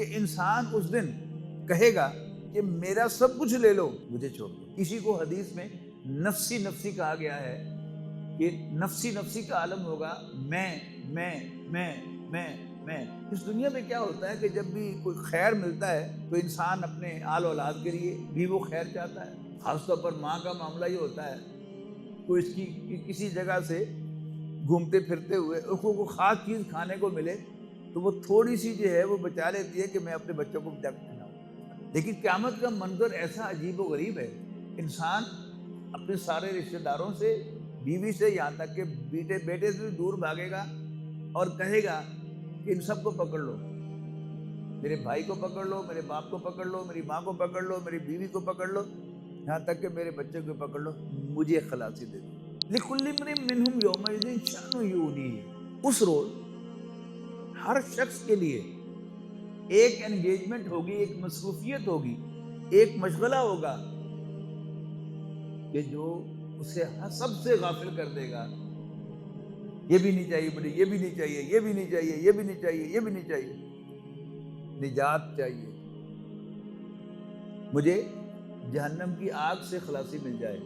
کہ انسان اس دن کہے گا کہ میرا سب کچھ لے لو مجھے چھوڑ دو۔ کسی کو حدیث میں نفسی نفسی کہا گیا ہے کہ نفسی نفسی کا عالم ہوگا، میں۔ اس دنیا میں کیا ہوتا ہے کہ جب بھی کوئی خیر ملتا ہے تو انسان اپنے آل اولاد کے لیے بھی وہ خیر چاہتا ہے۔ خاص طور پر ماں کا معاملہ یہ ہوتا ہے، کوئی اس کی کسی جگہ سے گھومتے پھرتے ہوئے اس کو کوئی خاص چیز کھانے کو ملے تو وہ تھوڑی سی جو ہے وہ بچا لیتی ہے کہ میں اپنے بچوں کو جا کے کھلاؤں۔ لیکن قیامت کا منظر ایسا عجیب و غریب ہے، انسان اپنے سارے رشتہ داروں سے، بیوی سے، یہاں تک کہ بیٹے سے دور بھاگے گا اور کہے گا کہ ان سب کو پکڑ لو، میرے بھائی کو پکڑ لو، میرے باپ کو پکڑ لو، میری ماں کو پکڑ لو، میری بیوی کو پکڑ لو، یہاں تک کہ میرے بچے کو پکڑ لو، مجھے خلاصی دے دو۔ لِكُلِّ امْرِئٍ مِّنْهُمْ يَوْمَئِذٍ شَأْنٌ يُغْنِيهِ۔ اس روز ہر شخص کے لیے ایک انگیجمنٹ ہوگی، ایک مصروفیت ہوگی، ایک مشغلہ ہوگا کہ جو اسے سب سے غافل کر دے گا۔ یہ بھی نہیں چاہیے مجھے، یہ بھی نہیں چاہیے، یہ بھی نہیں چاہیے، یہ بھی نہیں چاہیے، یہ بھی نہیں چاہیے۔ نجات چاہیے، مجھے جہنم کی آگ سے خلاصی مل جائے۔